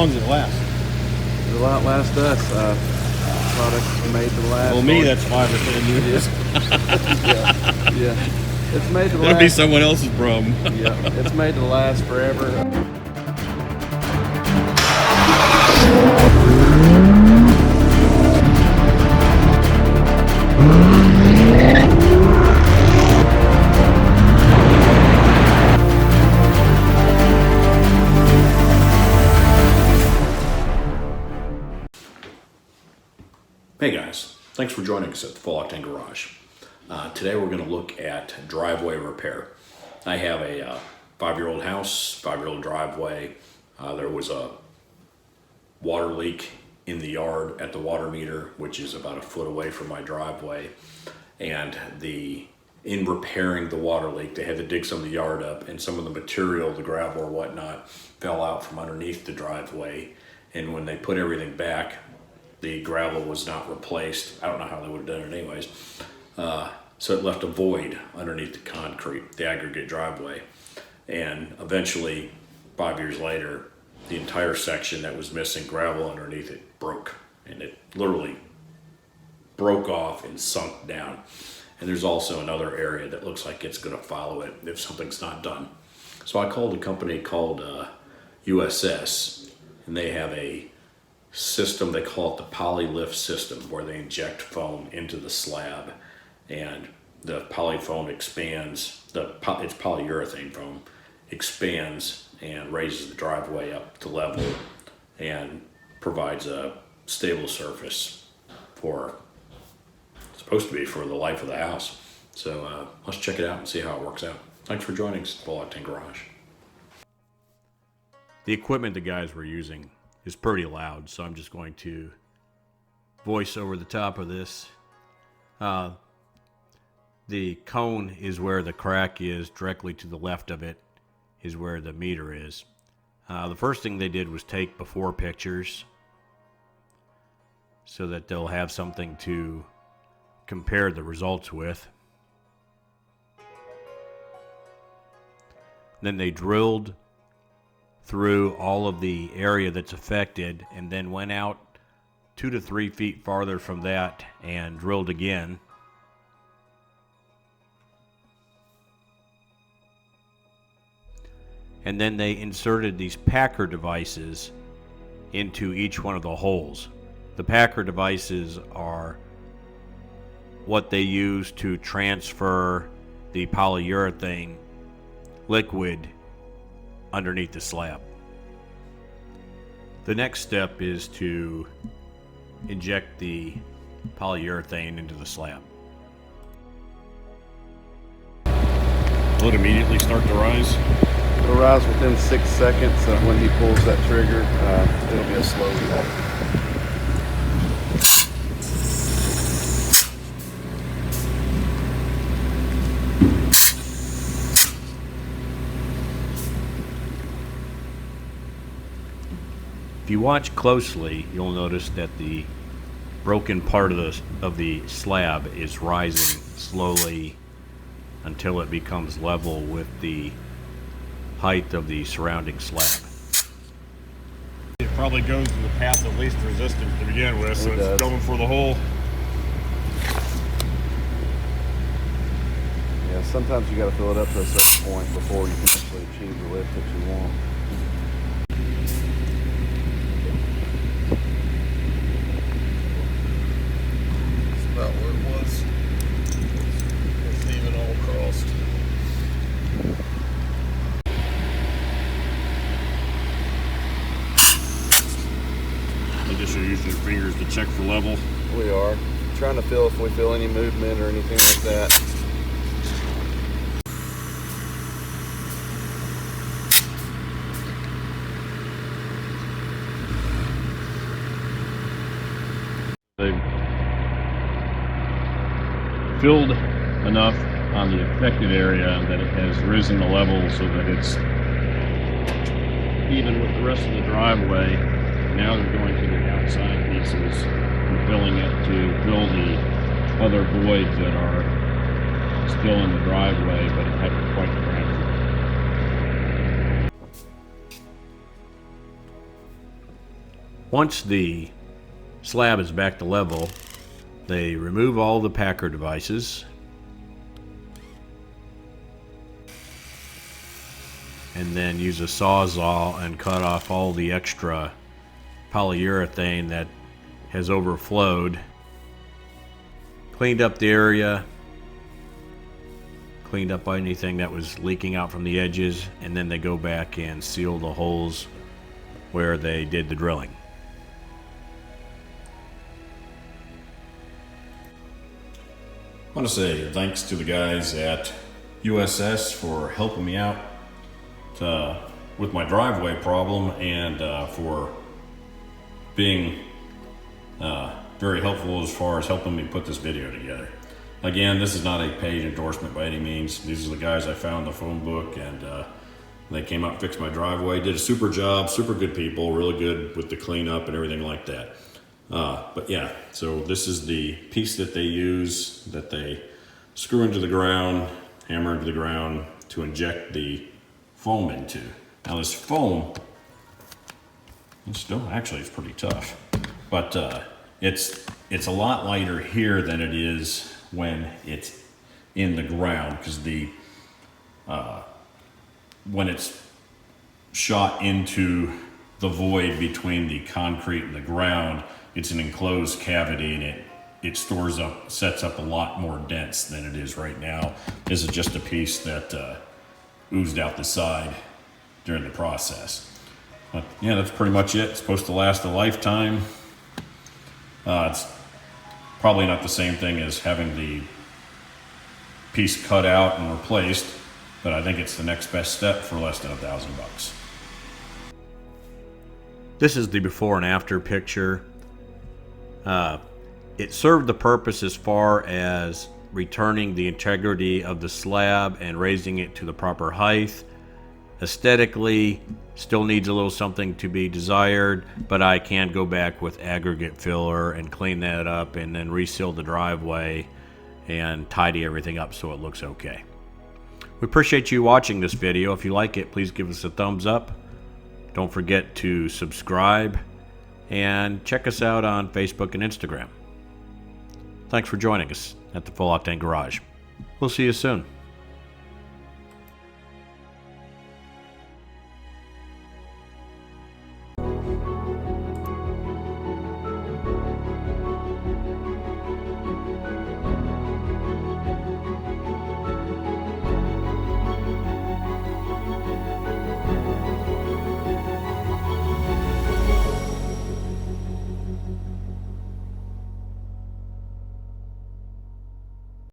long does it last? It'll outlast us. Products made to last. Well, me, that's 5 or 10 years. Yeah. It's made to last. That'd be someone else's problem. Yeah, it's made to last forever. Hey guys, thanks for joining us at the Full Octane Garage. Today we're going to look at driveway repair. I have a 5-year-old house, 5-year-old driveway. There was a water leak in the yard at the water meter, which is about a foot away from my driveway. And in repairing the water leak, they had to dig some of the yard up, and some of the material, the gravel or whatnot, fell out from underneath the driveway. And when they put everything back, the gravel was not replaced. I don't know how they would have done it anyways. So it left a void underneath the concrete, the aggregate driveway. And eventually, 5 years later, the entire section that was missing gravel underneath it broke. And it literally broke off and sunk down. And there's also another area that looks like it's going to follow it if something's not done. So I called a company called USS, and they have a system, they call it the Polylift System, where they inject foam into the slab, and the polyfoam expands, it's polyurethane foam, expands and raises the driveway up to level and provides a stable surface for, it's supposed to be for the life of the house. So let's check it out and see how it works out. Thanks for joining us at the Full Octane Garage. The equipment the guys were using is pretty loud, so I'm just going to voice over the top of this. The cone is where the crack is. Directly to the left of it is where the meter is. The first thing they did was take before pictures so that they'll have something to compare the results with. Then they drilled through all of the area that's affected, and then went out 2 to 3 feet farther from that and drilled again. And then they inserted these packer devices into each one of the holes. The packer devices are what they use to transfer the polyurethane liquid underneath the slab. The next step is to inject the polyurethane into the slab. Will it immediately start to rise? It'll rise within 6 seconds. When he pulls that trigger, it'll be a slow roll. If you watch closely, you'll notice that the broken part of the slab is rising slowly until it becomes level with the height of the surrounding slab. It probably goes to the path of least resistance to begin with, so it's going for the hole. Yeah, sometimes you got to fill it up to a certain point before you can actually achieve the lift that you want. About where it was. It's even all crossed. I guess you're using your fingers to check for level. We are trying to feel if we feel any movement or anything like that. They've filled enough on the affected area that it has risen the level so that it's even with the rest of the driveway. Now they're going to the outside pieces and filling it to fill the other voids that are still in the driveway but haven't quite fractured. Once the slab is back to level, they remove all the packer devices and then use a sawzall and cut off all the extra polyurethane that has overflowed. Cleaned up the area, cleaned up anything that was leaking out from the edges, and then they go back and seal the holes where they did the drilling. I want to say thanks to the guys at USS for helping me out with my driveway problem, and for being very helpful as far as helping me put this video together. Again, this is not a paid endorsement by any means. These are the guys I found in the phone book, and they came out and fixed my driveway. Did a super job, super good people, really good with the cleanup and everything like that. But yeah, so this is the piece that they use, that they screw into the ground, hammer into the ground to inject the foam into. Now this foam, it's pretty tough, but it's a lot lighter here than it is when it's in the ground, because when it's shot into the void between the concrete and the ground, it's an enclosed cavity, and it sets up a lot more dense than it is right now. This is just a piece that oozed out the side during the process. But yeah, that's pretty much it. It's supposed to last a lifetime. It's probably not the same thing as having the piece cut out and replaced, but I think it's the next best step for less than $1,000. This is the before and after picture. It served the purpose as far as returning the integrity of the slab and raising it to the proper height. Aesthetically, still needs a little something to be desired, but I can go back with aggregate filler and clean that up and then reseal the driveway and tidy everything up so it looks okay. We appreciate you watching this video. If you like it, please give us a thumbs up. Don't forget to subscribe and check us out on Facebook and Instagram. Thanks for joining us at the Full Octane Garage. We'll see you soon.